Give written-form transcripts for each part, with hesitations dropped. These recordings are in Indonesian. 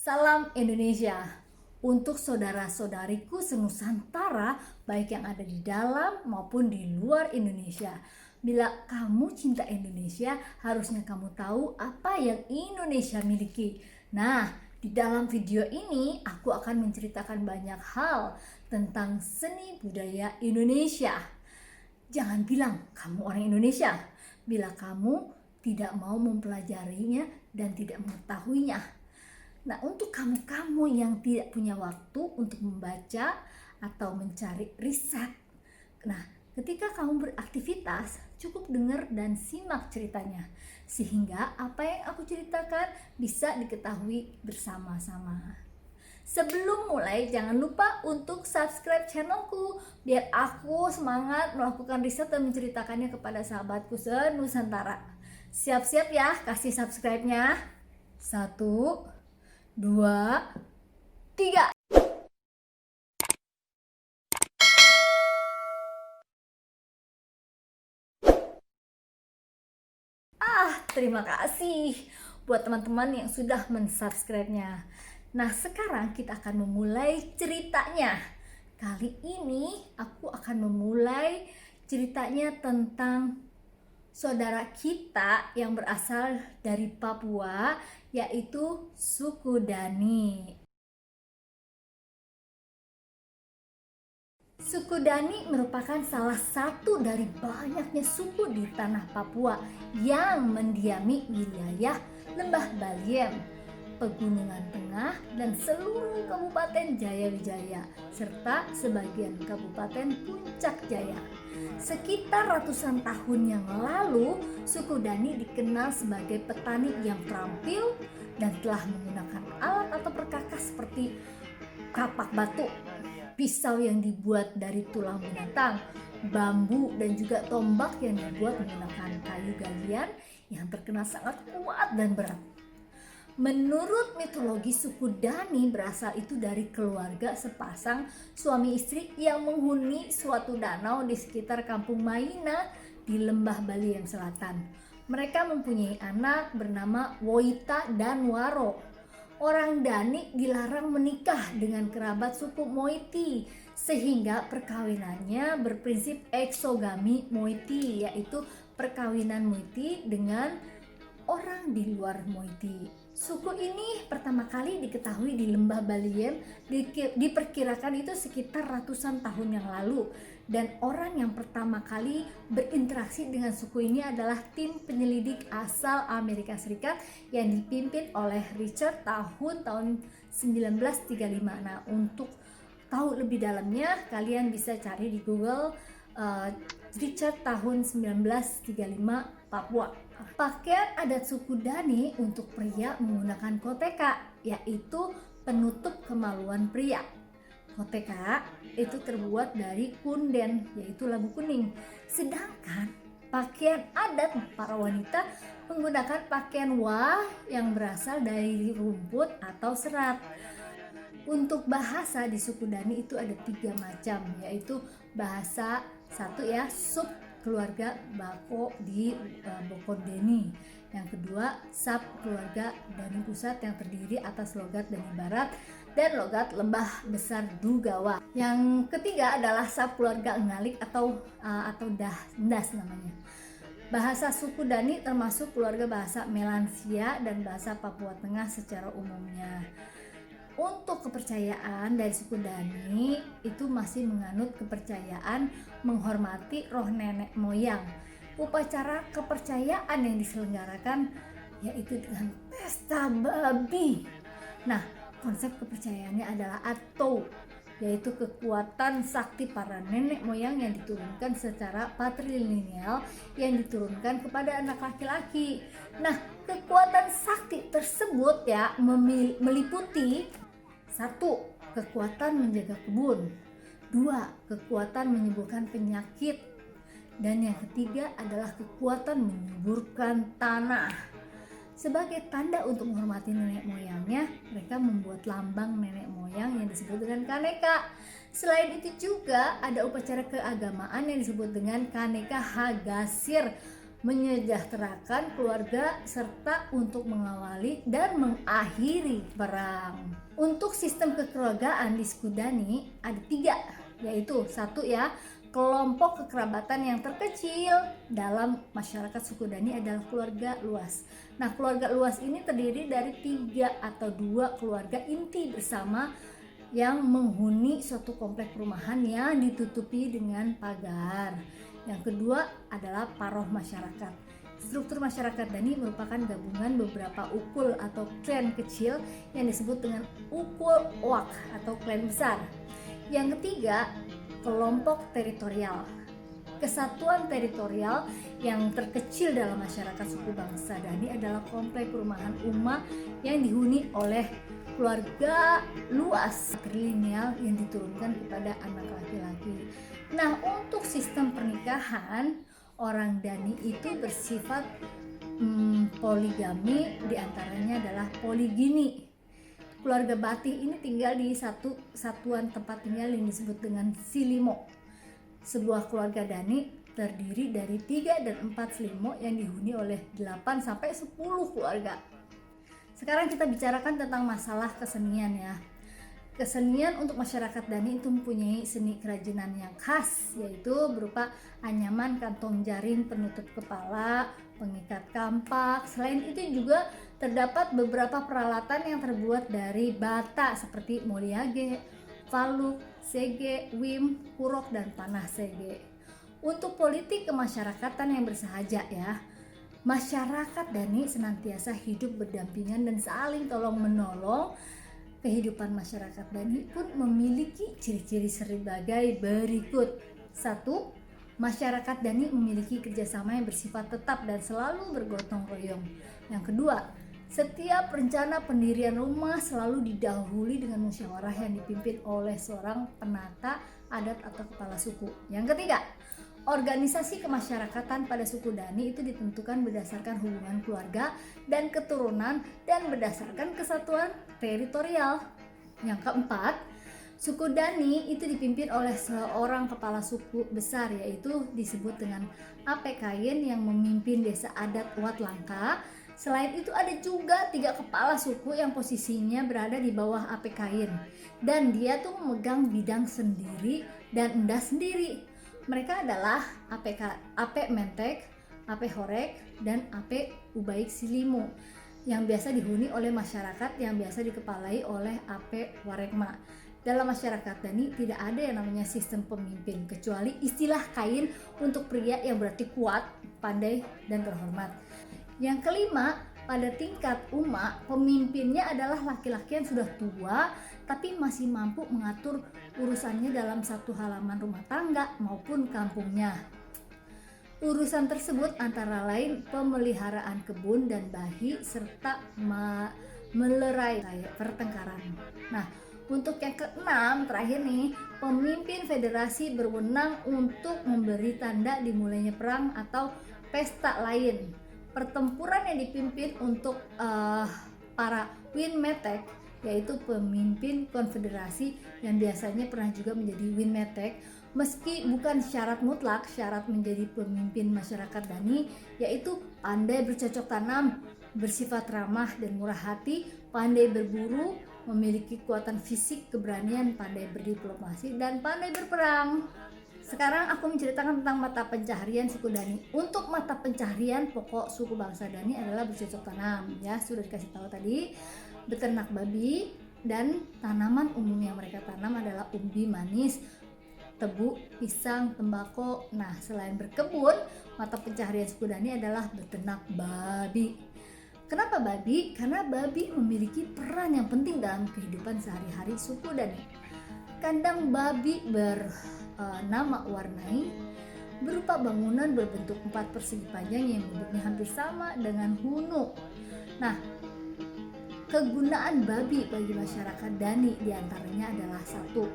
Salam Indonesia untuk saudara-saudariku senusantara, baik yang ada di dalam maupun di luar Indonesia. Bila kamu cinta Indonesia, harusnya kamu tahu apa yang Indonesia miliki. Nah, di dalam video ini aku akan menceritakan banyak hal tentang seni budaya Indonesia. Jangan bilang kamu orang Indonesia bila kamu tidak mau mempelajarinya dan tidak mengetahuinya. Nah, untuk kamu-kamu yang tidak punya waktu untuk membaca atau mencari riset, nah, ketika kamu beraktivitas, cukup dengar dan simak ceritanya, sehingga apa yang aku ceritakan bisa diketahui bersama-sama. Sebelum mulai, jangan lupa untuk subscribe channelku, biar aku semangat melakukan riset dan menceritakannya kepada sahabatku senusantara. Siap-siap ya, kasih subscribe-nya. 1, 2, 3. Terima kasih buat teman-teman yang sudah mensubscribe-nya. Nah, sekarang kita akan memulai ceritanya. Kali ini aku akan memulai ceritanya tentang saudara kita yang berasal dari Papua, yaitu suku Dani. Suku Dani merupakan salah satu dari banyaknya suku di tanah Papua yang mendiami wilayah Lembah Baliem, Pegunungan Tengah, dan seluruh Kabupaten Jayawijaya, serta sebagian Kabupaten Puncak Jaya. Sekitar ratusan tahun yang lalu, suku Dani dikenal sebagai petani yang terampil dan telah menggunakan alat atau perkakas seperti kapak batu, pisau yang dibuat dari tulang binatang, bambu, dan juga tombak yang dibuat menggunakan kayu galian yang terkenal sangat kuat dan berat. Menurut mitologi, suku Dani berasal itu dari keluarga sepasang suami istri yang menghuni suatu danau di sekitar kampung Maina di Lembah Baliem Selatan. Mereka mempunyai anak bernama Woita dan Waro. Orang Dani dilarang menikah dengan kerabat suku Moiti, sehingga perkawinannya berprinsip eksogami Moiti, yaitu perkawinan Moiti dengan orang di luar Moiti. Suku ini pertama kali diketahui di Lembah Baliem, diperkirakan itu sekitar ratusan tahun yang lalu, dan orang yang pertama kali berinteraksi dengan suku ini adalah tim penyelidik asal Amerika Serikat yang dipimpin oleh Richard tahun 1935. Nah, untuk tahu lebih dalamnya kalian bisa cari di Google Richard tahun 1935 Papua. Pakaian adat suku Dani untuk pria menggunakan koteka, yaitu penutup kemaluan pria. Koteka itu terbuat dari kunden, yaitu labu kuning. Sedangkan pakaian adat para wanita menggunakan pakaian wah yang berasal dari rumput atau serat. Untuk bahasa di suku Dani itu ada 3 macam, yaitu bahasa satu ya, sub keluarga Bako di Bokodeni. Yang kedua, sub keluarga Dani Pusat yang terdiri atas logat Dani Barat dan logat Lembah Besar Dugawa. Yang ketiga adalah sub keluarga Ngalik atau Das namanya. Bahasa suku Dani termasuk keluarga bahasa Melansia dan bahasa Papua Tengah secara umumnya. Untuk kepercayaan dari suku Dani itu masih menganut kepercayaan menghormati roh nenek moyang. Upacara kepercayaan yang diselenggarakan yaitu dengan pesta babi. Nah, konsep kepercayaannya adalah Ato, yaitu kekuatan sakti para nenek moyang yang diturunkan secara patrilineal yang diturunkan kepada anak laki-laki. Nah, kekuatan sakti tersebut ya meliputi 1. Kekuatan menjaga kebun. 2. Kekuatan menyembuhkan penyakit. Dan yang ketiga adalah kekuatan menyuburkan tanah. Sebagai tanda untuk menghormati nenek moyangnya, mereka membuat lambang nenek moyang yang disebut dengan Kaneka. Selain itu juga ada upacara keagamaan yang disebut dengan Kaneka Hagasir, menyejahterakan keluarga, serta untuk mengawali dan mengakhiri perang. Untuk sistem kekeluargaan di suku Dani ada 3, yaitu 1 ya, kelompok kekerabatan yang terkecil dalam masyarakat suku Dani adalah keluarga luas. Nah, keluarga luas ini terdiri dari 3 atau 2 keluarga inti bersama yang menghuni suatu komplek perumahan yang ditutupi dengan pagar. Yang kedua adalah paroh masyarakat. Struktur masyarakat Dani merupakan gabungan beberapa ukul atau klan kecil yang disebut dengan ukul Owak atau klan besar. Yang ketiga, kelompok teritorial. Kesatuan teritorial yang terkecil dalam masyarakat suku bangsa Dani adalah komplek perumahan Uma yang dihuni oleh keluarga luas trilineal yang diturunkan kepada anak laki-laki. Nah, untuk sistem pernikahan orang Dani itu bersifat poligami, diantaranya adalah poligini. Keluarga Bati ini tinggal di satu satuan tempat tinggal yang disebut dengan Silimo. Sebuah keluarga Dani terdiri dari 3 dan 4 Silimo yang dihuni oleh 8 sampai 10 keluarga. Sekarang kita bicarakan tentang masalah kesenian ya. Kesenian untuk masyarakat Dani itu mempunyai seni kerajinan yang khas, yaitu berupa anyaman kantong jaring penutup kepala, pengikat kampak. Selain itu juga terdapat beberapa peralatan yang terbuat dari bata seperti moliage, faluk, sege, wim, kurok, dan panah sege. Untuk politik kemasyarakatan yang bersahaja ya, masyarakat Dani senantiasa hidup berdampingan dan saling tolong menolong. Kehidupan masyarakat Dani pun memiliki ciri-ciri sebagai berikut. 1. Masyarakat Dani memiliki kerjasama yang bersifat tetap dan selalu bergotong royong. Yang kedua, setiap rencana pendirian rumah selalu didahului dengan musyawarah yang dipimpin oleh seorang penata adat atau kepala suku. Yang ketiga, organisasi kemasyarakatan pada suku Dani itu ditentukan berdasarkan hubungan keluarga dan keturunan dan berdasarkan kesatuan teritorial. Yang keempat, suku Dani itu dipimpin oleh seorang kepala suku besar, yaitu disebut dengan Apekayen yang memimpin desa adat Wat Langka. Selain itu ada juga 3 kepala suku yang posisinya berada di bawah Apekayen, dan dia tuh memegang bidang sendiri dan endah sendiri. Mereka adalah Ape Mentek, Ape Horek, dan Ape Ubaik Silimo yang biasa dihuni oleh masyarakat yang biasa dikepalai oleh Ape Warekma. Dalam masyarakat Dani tidak ada yang namanya sistem pemimpin kecuali istilah kain untuk pria yang berarti kuat, pandai, dan terhormat. Yang kelima, pada tingkat Uma, pemimpinnya adalah laki-laki yang sudah tua tapi masih mampu mengatur urusannya dalam satu halaman rumah tangga maupun kampungnya. Urusan tersebut antara lain pemeliharaan kebun dan bahi serta melerai pertengkaran. Nah, untuk yang keenam terakhir nih, pemimpin federasi berwenang untuk memberi tanda dimulainya perang atau pesta lain. Pertempuran yang dipimpin untuk para Winmetek, yaitu pemimpin konfederasi yang biasanya pernah juga menjadi Winmetek. Meski bukan syarat mutlak, syarat menjadi pemimpin masyarakat Dani yaitu pandai bercocok tanam, bersifat ramah dan murah hati, pandai berburu, memiliki kekuatan fisik, keberanian, pandai berdiplomasi, dan pandai berperang. Sekarang aku menceritakan tentang mata pencaharian suku Dani. Untuk mata pencaharian pokok suku bangsa Dani adalah bercocok tanam, ya sudah dikasih tahu tadi, beternak babi, dan tanaman umum yang mereka tanam adalah umbi manis, tebu, pisang, tembakau. Nah, selain berkebun, mata pencaharian suku Dani adalah beternak babi. Kenapa babi? Karena babi memiliki peran yang penting dalam kehidupan sehari-hari suku Dani. Kandang babi bernama Warnai berupa bangunan berbentuk 4 persegi panjang yang bentuknya hampir sama dengan hunu. Nah, kegunaan babi bagi masyarakat Dani diantaranya adalah 1.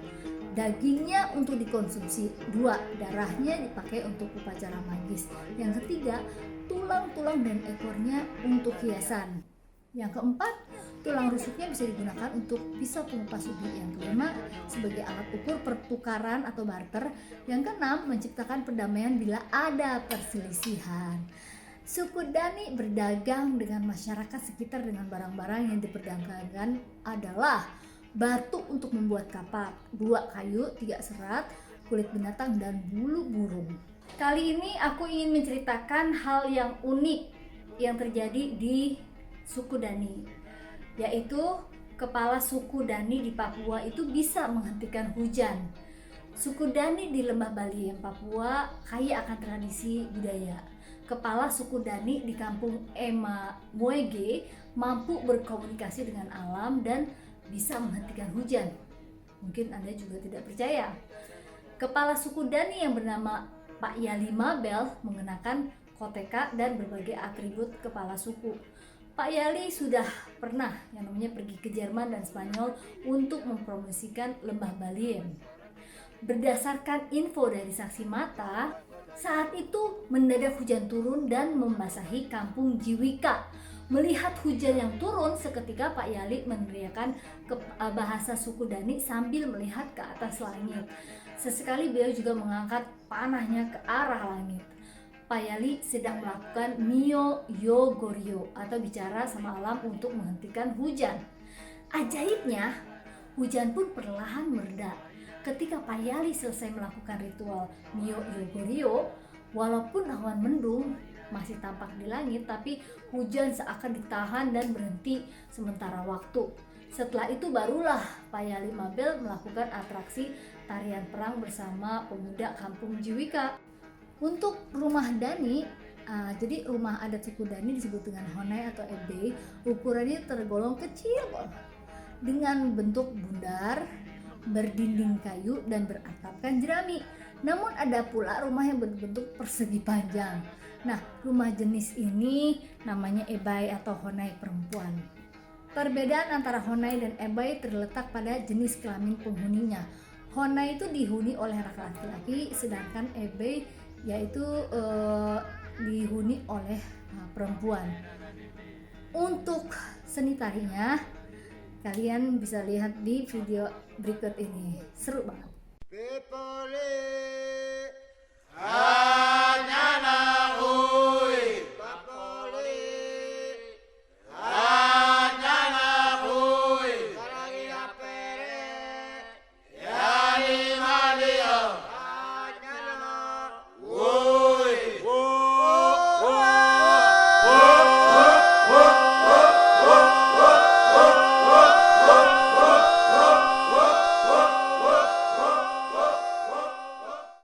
Dagingnya untuk dikonsumsi, 2. Darahnya dipakai untuk upacara magis, yang ketiga tulang-tulang dan ekornya untuk hiasan, yang keempat tulang rusuknya bisa digunakan untuk pisau pengupas ubi, yang kelima sebagai alat ukur pertukaran atau barter, yang keenam menciptakan perdamaian bila ada perselisihan. Suku Dani berdagang dengan masyarakat sekitar dengan barang-barang yang diperdagangkan adalah batu untuk membuat kapal, 2 kayu, 3 serat, kulit binatang, dan bulu burung. Kali ini aku ingin menceritakan hal yang unik yang terjadi di suku Dani, yaitu kepala suku Dani di Papua itu bisa menghentikan hujan. Suku Dani di Lembah Baliem, Papua kaya akan tradisi budaya. Kepala suku Dani di kampung Ema Muege mampu berkomunikasi dengan alam dan bisa menghentikan hujan. Mungkin Anda juga tidak percaya. Kepala suku Dani yang bernama Pak Yali Mabel mengenakan koteka dan berbagai atribut kepala suku. Pak Yali sudah pernah yang namanya pergi ke Jerman dan Spanyol untuk mempromosikan Lembah Baliem. Berdasarkan info dari saksi mata, saat itu mendadak hujan turun dan membasahi kampung Jiwika. Melihat hujan yang turun, seketika Pak Yali meneriakkan bahasa suku Dani sambil melihat ke atas langit. Sesekali beliau juga mengangkat panahnya ke arah langit. Pak Yali sedang melakukan Mio Yo Gorio atau bicara sama alam untuk menghentikan hujan. Ajaibnya, hujan pun perlahan mereda. Ketika Pak Yali selesai melakukan ritual Mio Yo Gorio, walaupun awan mendung masih tampak di langit, tapi hujan seakan ditahan dan berhenti sementara waktu. Setelah itu barulah Pak Yali Mabel melakukan atraksi tarian perang bersama pemuda kampung Jiwika. Untuk rumah Dani, jadi rumah adat suku Dani disebut dengan honai atau ebe, ukurannya tergolong kecil dengan bentuk bundar, berdinding kayu dan beratapkan jerami. Namun ada pula rumah yang berbentuk persegi panjang. Nah, rumah jenis ini namanya ebai atau honai perempuan. Perbedaan antara honai dan ebai terletak pada jenis kelamin penghuninya. Honai itu dihuni oleh laki-laki, sedangkan ebai yaitu dihuni oleh perempuan. Untuk seni tarinya, kalian bisa lihat di video berikut ini. Seru banget.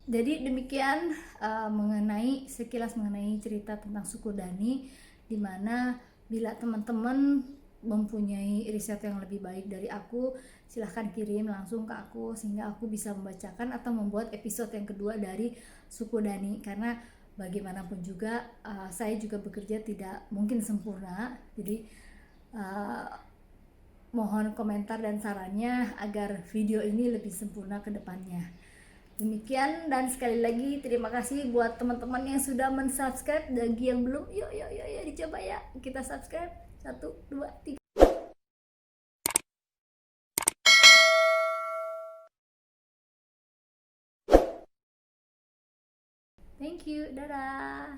Jadi demikian sekilas mengenai cerita tentang suku Dani, dimana bila teman-teman mempunyai riset yang lebih baik dari aku, silahkan kirim langsung ke aku sehingga aku bisa membacakan atau membuat episode yang kedua dari suku Dani. Karena bagaimanapun juga saya juga bekerja tidak mungkin sempurna, jadi mohon komentar dan sarannya agar video ini lebih sempurna ke depannya. Demikian, dan sekali lagi terima kasih buat teman-teman yang sudah mensubscribe. Bagi yang belum, yuk dicoba ya, kita subscribe. 1, 2, 3. Thank you, dadah.